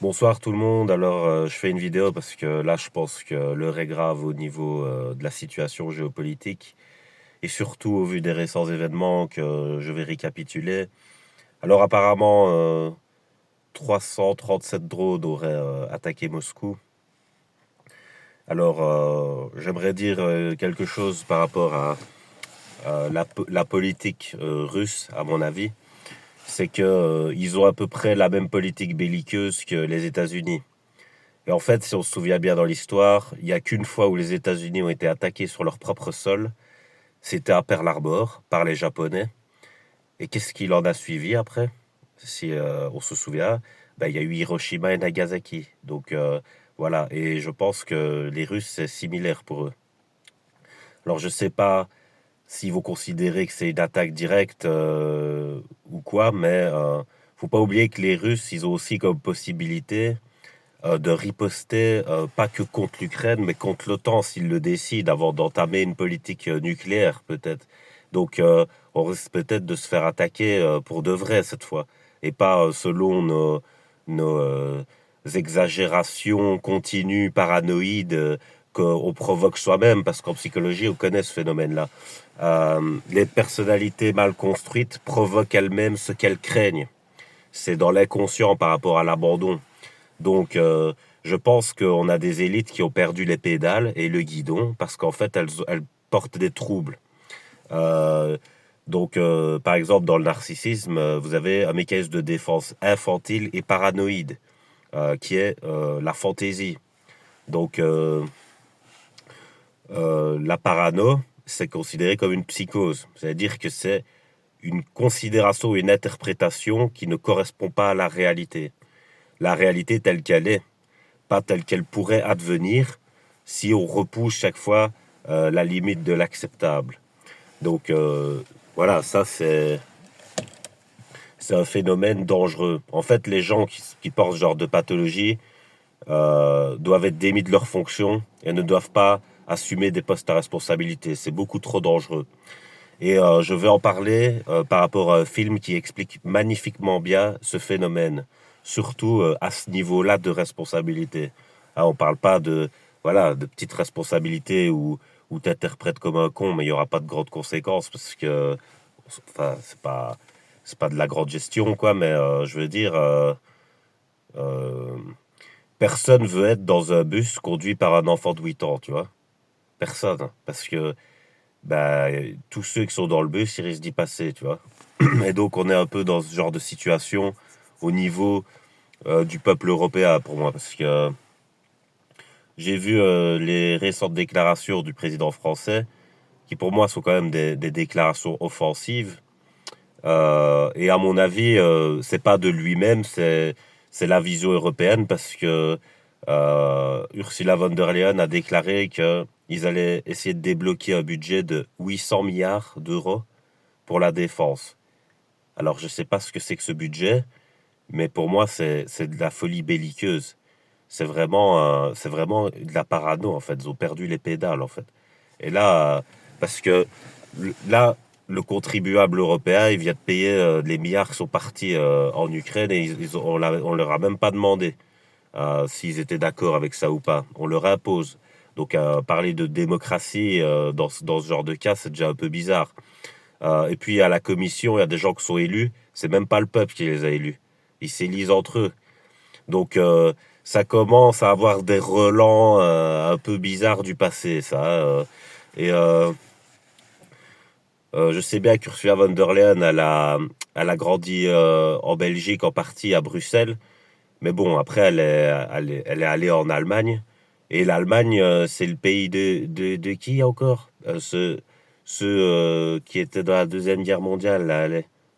Bonsoir tout le monde. Alors, je fais une vidéo parce que là, je pense que l'heure est grave au niveau de la situation géopolitique et surtout au vu des récents événements que je vais récapituler. Alors, apparemment, 337 drones auraient attaqué Moscou. Alors, j'aimerais dire quelque chose par rapport à la politique russe, à mon avis. C'est que ils ont à peu près la même politique belliqueuse que les États-Unis. Et en fait, si on se souvient bien dans l'histoire, il n'y a qu'une fois où les États-Unis ont été attaqués sur leur propre sol. C'était à Pearl Harbor par les Japonais. Et qu'est-ce qu'il en a suivi après? Si on se souvient, ben, il y a eu Hiroshima et Nagasaki. Donc voilà, et je pense que les Russes, c'est similaire pour eux. Alors je ne sais pas s'ils vont considérer que c'est une attaque directe ou quoi, mais faut pas oublier que les Russes, ils ont aussi comme possibilité de riposter, pas que contre l'Ukraine, mais contre l'OTAN s'ils le décident, avant d'entamer une politique nucléaire peut-être. Donc on risque peut-être de se faire attaquer pour de vrai cette fois, et pas selon nos exagérations continues, paranoïdes, qu'on provoque soi-même, parce qu'en psychologie on connaît ce phénomène-là. Les personnalités mal construites provoquent elles-mêmes ce qu'elles craignent. C'est dans l'inconscient par rapport à l'abandon. Donc, je pense qu'on a des élites qui ont perdu les pédales et le guidon parce qu'en fait, elles portent des troubles. Euh, donc, par exemple, dans le narcissisme, vous avez un mécanisme de défense infantile et paranoïde qui est la fantaisie. Donc, la parano, c'est considéré comme une psychose. C'est-à-dire que c'est une considération, une interprétation qui ne correspond pas à la réalité. La réalité telle qu'elle est, pas telle qu'elle pourrait advenir si on repousse chaque fois la limite de l'acceptable. Donc voilà, ça c'est un phénomène dangereux. En fait, les gens qui portent ce genre de pathologie doivent être démis de leurs fonctions et ne doivent pas assumer des postes à responsabilité. C'est beaucoup trop dangereux. Et je vais en parler par rapport à un film qui explique magnifiquement bien ce phénomène, surtout à ce niveau-là de responsabilité. Ah, on parle pas de voilà de petites responsabilités où tu interprètes comme un con, mais il y aura pas de grandes conséquences parce que enfin c'est pas de la grande gestion quoi, mais je veux dire euh, personne veut être dans un bus conduit par un enfant de 8 ans, tu vois. Personne, hein, parce que bah, tous ceux qui sont dans le bus, ils risquent d'y passer, tu vois. Et donc, on est un peu dans ce genre de situation au niveau du peuple européen, pour moi, parce que j'ai vu les récentes déclarations du président français, qui pour moi sont quand même des déclarations offensives. Et à mon avis, c'est pas de lui-même, c'est la vision européenne, parce que Ursula von der Leyen a déclaré que ils allaient essayer de débloquer un budget de 800 milliards d'euros pour la défense. Alors, je sais pas ce que c'est que ce budget, mais pour moi, c'est de la folie belliqueuse. C'est vraiment de la parano, en fait. Ils ont perdu les pédales, en fait. Et là, parce que là, le contribuable européen, il vient de payer les milliards qui sont partis en Ukraine et on leur a même pas demandé s'ils étaient d'accord avec ça ou pas. On leur impose. Donc, parler de démocratie dans ce genre de cas, c'est déjà un peu bizarre. Et puis à la commission, il y a des gens qui sont élus, c'est même pas le peuple qui les a élus. Ils s'élisent entre eux. Donc ça commence à avoir des relents un peu bizarres du passé, ça. Et je sais bien qu'Ursula von der Leyen, elle a grandi en Belgique, en partie à Bruxelles. Mais bon, après, elle est allée en Allemagne. Et l'Allemagne, c'est le pays de qui encore ceux qui étaient dans la Deuxième Guerre mondiale. Là,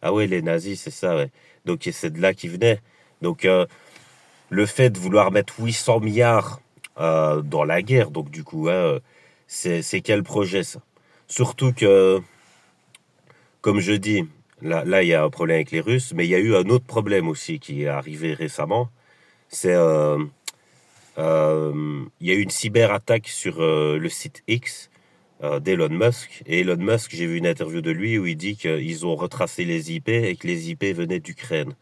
ah ouais, les nazis, c'est ça, ouais. Donc c'est de là qu'ils venaient. Donc le fait de vouloir mettre 800 milliards dans la guerre, donc du coup, hein, c'est quel projet ça? Surtout que, comme je dis, là, il y a un problème avec les Russes, mais il y a eu un autre problème aussi qui est arrivé récemment. C'est il y a eu une cyberattaque sur le site X d'Elon Musk. Et Elon Musk, j'ai vu une interview de lui où il dit qu'ils ont retracé les IP et que les IP venaient d'Ukraine.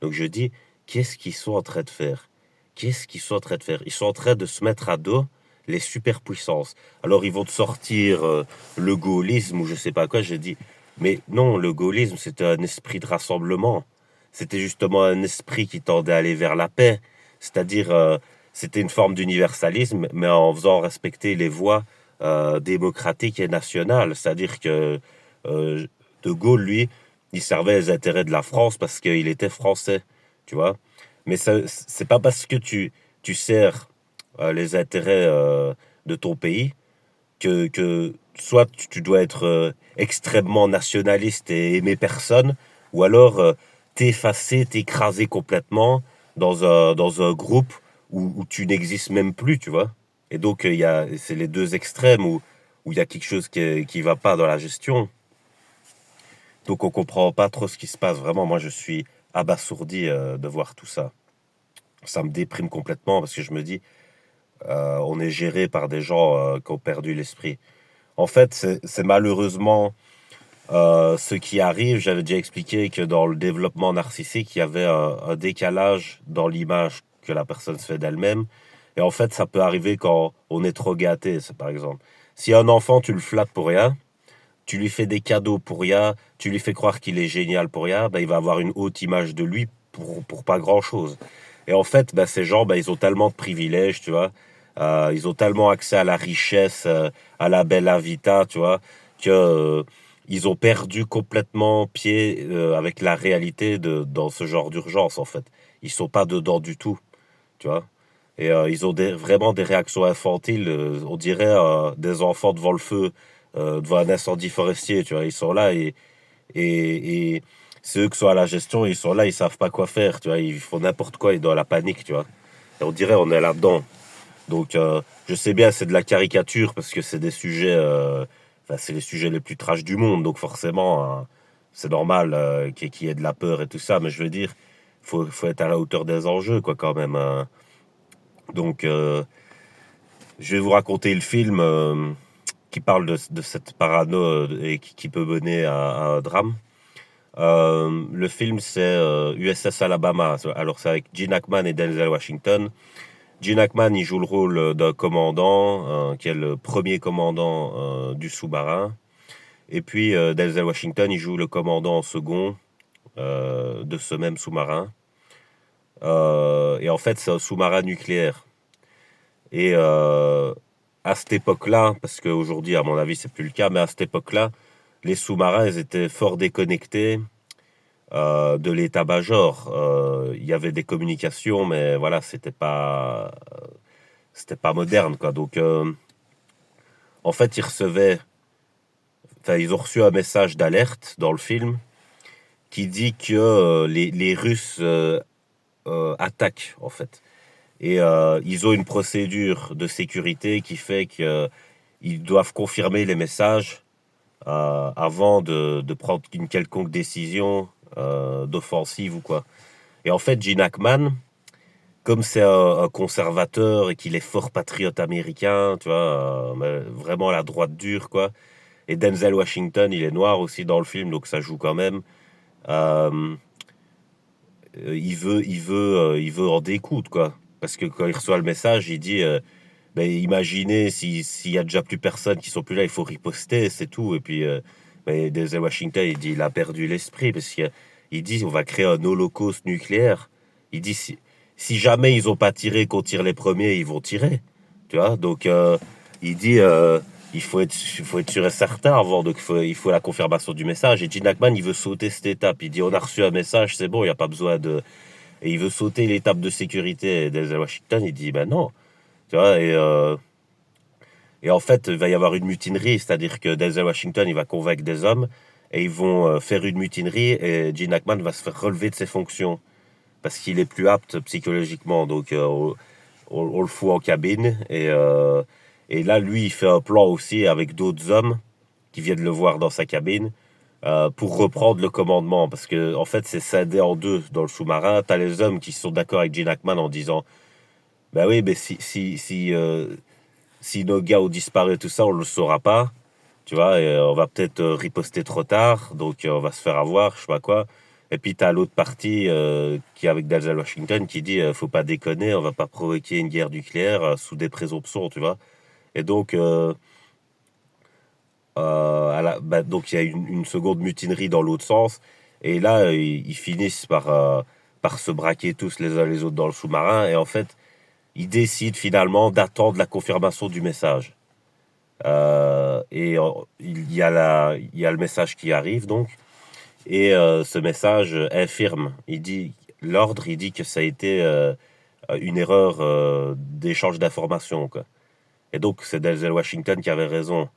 Donc je dis, qu'est-ce qu'ils sont en train de faire? Qu'est-ce qu'ils sont en train de faire? Ils sont en train de se mettre à dos les superpuissances. Alors ils vont te sortir le gaullisme ou je sais pas quoi. J'ai dit, mais non, le gaullisme, c'était un esprit de rassemblement. C'était justement un esprit qui tendait à aller vers la paix. C'est-à-dire, c'était une forme d'universalisme, mais en faisant respecter les voies démocratiques et nationales. C'est-à-dire que euh, De Gaulle, lui, il servait les intérêts de la France parce qu'il était français, tu vois. Mais ça, c'est pas parce que tu sers les intérêts de ton pays que soit tu dois être extrêmement nationaliste et aimer personne, ou alors t'effacer, t'écraser complètement dans un groupe où tu n'existes même plus, tu vois. Et donc, c'est les deux extrêmes où il y a quelque chose qui va pas dans la gestion. Donc, on comprend pas trop ce qui se passe. Vraiment, moi, je suis abasourdi de voir tout ça. Ça me déprime complètement parce que je me dis, on est géré par des gens qui ont perdu l'esprit. En fait, c'est malheureusement ce qui arrive. J'avais déjà expliqué que dans le développement narcissique, il y avait un décalage dans l'image que la personne se fait d'elle-même. Et en fait, ça peut arriver quand on est trop gâté, par exemple. Si un enfant, tu le flattes pour rien, tu lui fais des cadeaux pour rien, tu lui fais croire qu'il est génial pour rien, ben, il va avoir une haute image de lui pour pas grand-chose. Et en fait, ben, ces gens, ben, ils ont tellement de privilèges, tu vois. Ils ont tellement accès à la richesse, à la bella vita, tu vois, que ils ont perdu complètement pied avec la réalité dans ce genre d'urgence, en fait. Ils sont pas dedans du tout, tu vois. Et ils ont vraiment des réactions infantiles, on dirait des enfants devant le feu, devant un incendie forestier, tu vois. Ils sont là et c'est eux qui sont à la gestion, ils sont là, ils savent pas quoi faire, tu vois. Ils font n'importe quoi, ils sont dans la panique, tu vois. Et on dirait on est là-dedans. Donc je sais bien, c'est de la caricature parce que c'est des sujets, enfin, c'est les sujets les plus trash du monde, donc forcément, c'est normal qu'il y ait de la peur et tout ça, mais je veux dire, faut être à la hauteur des enjeux, quoi, quand même, hein. Donc, je vais vous raconter le film qui parle de cette parano et qui peut mener à un drame. Le film, c'est USS Alabama. Alors, c'est avec Gene Hackman et Denzel Washington. Gene Hackman, il joue le rôle d'un commandant, qui est le premier commandant du sous-marin. Et puis, Denzel Washington, il joue le commandant en second de ce même sous-marin. Et en fait, c'est un sous-marin nucléaire. Et à cette époque-là, parce qu'aujourd'hui, à mon avis, c'est plus le cas, mais à cette époque-là, les sous-marins, ils étaient fort déconnectés de l'état-major. Il y avait des communications, mais voilà, c'était pas moderne, quoi. Donc, en fait, ils ont reçu un message d'alerte dans le film qui dit que les Russes attaquent, en fait. Et ils ont une procédure de sécurité qui fait qu'ils doivent confirmer les messages avant de prendre une quelconque décision d'offensive ou quoi. Et en fait, Gene Hackman, comme c'est un conservateur et qu'il est fort patriote américain, tu vois, mais vraiment à la droite dure, quoi. Et Denzel Washington, il est noir aussi dans le film, donc ça joue quand même. Euh, il veut en découdre, quoi. Parce que quand il reçoit le message, il dit ben, imaginez s'il y a déjà plus personne qui sont plus là, il faut riposter, c'est tout. Et puis, ben, Denzel Washington, il dit il a perdu l'esprit parce qu'il dit on va créer un holocauste nucléaire. Il dit si jamais ils ont pas tiré, qu'on tire les premiers, ils vont tirer. Tu vois, donc il dit il faut être sûr et certain avant, donc il faut la confirmation du message. Et Gene Hackman, il veut sauter cette étape. Il dit on a reçu un message, c'est bon, il n'y a pas besoin de. Et il veut sauter l'étape de sécurité. Et Denzel Washington, il dit ben non. Tu vois, et en fait, il va y avoir une mutinerie, c'est-à-dire que Denzel Washington, il va convaincre des hommes et ils vont faire une mutinerie et Gene Hackman va se faire relever de ses fonctions parce qu'il est plus apte psychologiquement. Donc, on le fout en cabine et là, lui, il fait un plan aussi avec d'autres hommes qui viennent le voir dans sa cabine pour reprendre le commandement parce que en fait, c'est scindé en deux dans le sous-marin. T'as les hommes qui sont d'accord avec Gene Hackman en disant, bah oui, mais si nos gars ont disparu, tout ça, on ne le saura pas. Tu vois, et on va peut-être riposter trop tard, donc on va se faire avoir, je sais pas quoi. Et puis, tu as l'autre partie qui est avec Denzel Washington qui dit faut pas déconner, on va pas provoquer une guerre nucléaire sous des présomptions, tu vois. Et donc, donc il y a une seconde mutinerie dans l'autre sens. Et là, ils finissent par se braquer tous les uns les autres dans le sous-marin. Et en fait, ils décident finalement d'attendre la confirmation du message. Il y a le message qui arrive donc. Et ce message infirme. Il dit que ça a été une erreur d'échange d'informations, quoi. Et donc, c'est Denzel Washington qui avait raison.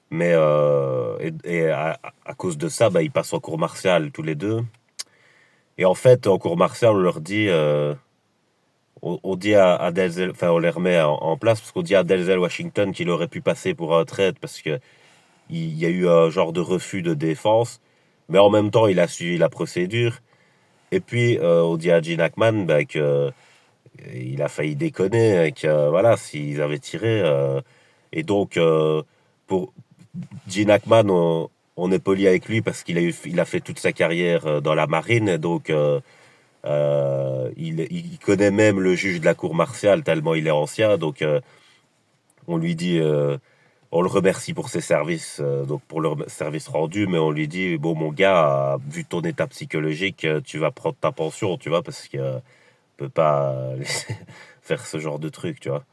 Mais à cause de ça, bah, ils passent en cour martiale tous les deux. Et en fait, en cour martiale, on leur dit, on dit à Denzel, enfin, on les remet en place parce qu'on dit à Denzel Washington qu'il aurait pu passer pour un traître parce que il y a eu un genre de refus de défense. Mais en même temps, il a suivi la procédure. Et puis, on dit à Gene Hackman bah, que il a failli déconner, et que voilà, s'ils avaient tiré. Et donc, pour Gene Hackman, on est poli avec lui parce il a fait toute sa carrière dans la marine. Donc, il connaît même le juge de la cour martiale tellement il est ancien. Donc, on lui dit, on le remercie pour ses services, donc pour le service rendu, mais on lui dit, bon, mon gars, vu ton état psychologique, tu vas prendre ta pension, tu vois, parce que peut pas laisser faire ce genre de truc, tu vois.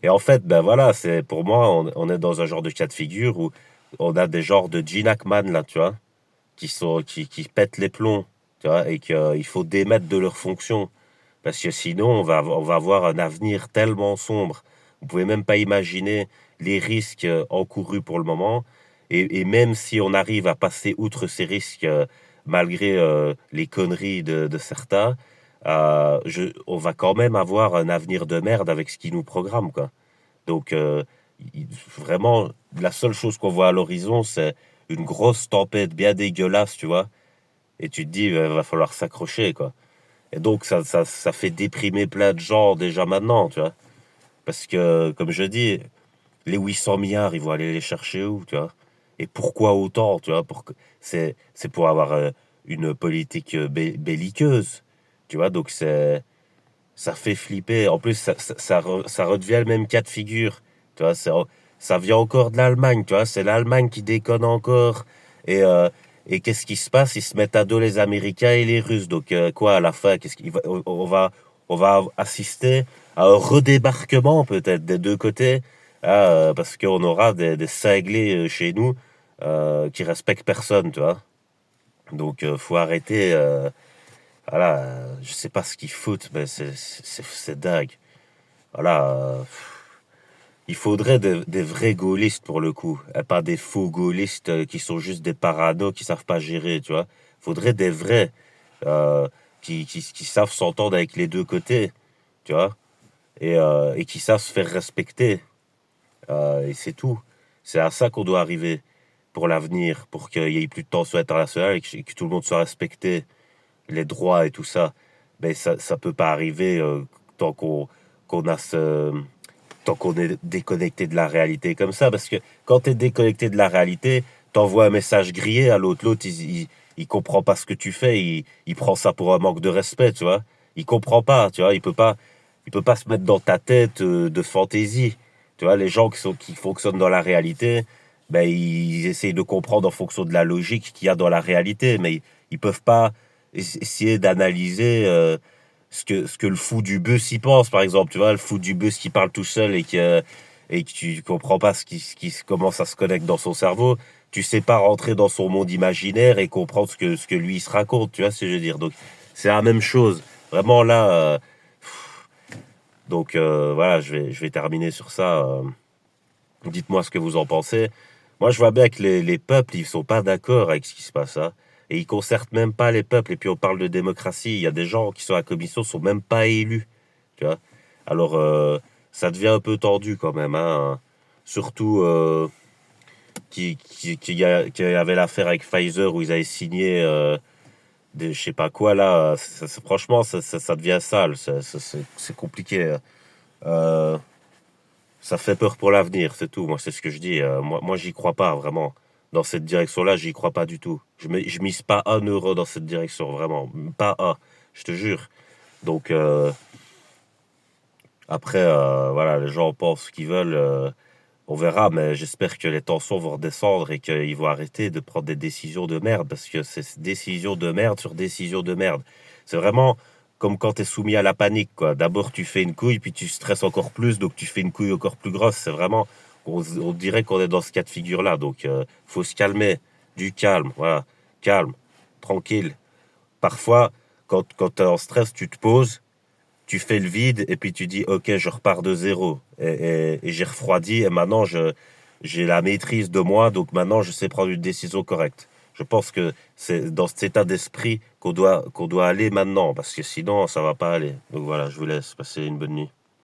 Et en fait, ben voilà, c'est pour moi, on est dans un genre de cas de figure où on a des genres de Gene Hackman, là, tu vois, qui pètent les plombs, tu vois, et qu'il faut démettre de leurs fonctions. Parce que sinon, on va avoir un avenir tellement sombre. Vous pouvez même pas imaginer les risques encourus pour le moment. Et même si on arrive à passer outre ces risques, malgré les conneries de certains, on va quand même avoir un avenir de merde avec ce qui nous programme, quoi. Donc, vraiment, la seule chose qu'on voit à l'horizon, c'est une grosse tempête bien dégueulasse, tu vois. Et tu te dis, va falloir s'accrocher, quoi. Et donc, ça fait déprimer plein de gens déjà maintenant, tu vois. Parce que, comme je dis, les 800 milliards, ils vont aller les chercher où, tu vois. Et pourquoi autant, tu vois. C'est pour avoir une politique belliqueuse, tu vois. Donc, ça fait flipper. En plus, ça redevient le même cas de figure. Tu vois, ça vient encore de l'Allemagne, tu vois. C'est l'Allemagne qui déconne encore. Et, euh, et qu'est-ce qui se passe? Ils se mettent à dos les Américains et les Russes. Donc, quoi, à la fin, on va assister à un redébarquement, peut-être, des deux côtés. Parce qu'on aura des cinglés chez nous qui respectent personne, tu vois. Donc, faut arrêter. Voilà, je sais pas ce qu'ils foutent, mais c'est dingue. Voilà, il faudrait des vrais gaullistes pour le coup, et pas des faux gaullistes qui sont juste des paranos qui savent pas gérer, tu vois. Faudrait des vrais euh, qui savent s'entendre avec les deux côtés, tu vois, et qui savent se faire respecter. Et c'est tout. C'est à ça qu'on doit arriver pour l'avenir, pour qu'il y ait plus de tensions internationales et que tout le monde soit respecté, les droits et tout ça. Mais ça peut pas arriver tant qu'on a tant qu'on est déconnecté de la réalité comme ça. Parce que quand tu es déconnecté de la réalité, t'envoies un message grillé à l'autre. L'autre, il comprend pas ce que tu fais. Il prend ça pour un manque de respect, tu vois. Il comprend pas, tu vois. Il peut pas se mettre dans ta tête de fantaisie. Tu vois, les gens qui fonctionnent dans la réalité, ben, ils essayent de comprendre en fonction de la logique qu'il y a dans la réalité. Mais ils peuvent pas essayer d'analyser ce que le fou du bus y pense, par exemple. Tu vois, le fou du bus qui parle tout seul et que tu comprends pas comment ça se connecte dans son cerveau. Tu sais pas rentrer dans son monde imaginaire et comprendre ce que lui il se raconte. Tu vois ce que je veux dire? Donc, c'est la même chose. Vraiment là. Donc, voilà, je vais terminer sur ça. Dites-moi ce que vous en pensez. Moi, je vois bien que les peuples, ils sont pas d'accord avec ce qui se passe, hein. Et ils concertent même pas les peuples. Et puis, on parle de démocratie. Il y a des gens qui sont à la commission, sont même pas élus. Tu vois. Alors, ça devient un peu tendu quand même, hein. Surtout qu'il y avait l'affaire avec Pfizer où ils avaient signé je sais pas quoi là. Franchement, ça devient sale. C'est compliqué, hein. Ça fait peur pour l'avenir, c'est tout. Moi, c'est ce que je dis. Moi, j'y crois pas vraiment. dans cette direction-là, j'y crois pas du tout. Je mise pas 1 euro dans cette direction, vraiment. Pas un, je te jure. Donc, après, voilà, les gens pensent ce qu'ils veulent. On verra, mais j'espère que les tensions vont redescendre et qu'ils vont arrêter de prendre des décisions de merde, parce que c'est décision de merde sur décision de merde. C'est vraiment comme quand tu es soumis à la panique, quoi. D'abord, tu fais une couille, puis tu stresses encore plus, donc tu fais une couille encore plus grosse. C'est vraiment, on dirait qu'on est dans ce cas de figure-là. Donc, faut se calmer, du calme, voilà, calme, tranquille. Parfois, quand tu es en stress, tu te poses, tu fais le vide et puis tu dis ok, je repars de zéro et j'ai refroidi et maintenant j'ai la maîtrise de moi, donc maintenant je sais prendre une décision correcte. Je pense que c'est dans cet état d'esprit qu'on doit aller maintenant, parce que sinon ça va pas aller. Donc voilà, je vous laisse passer une bonne nuit.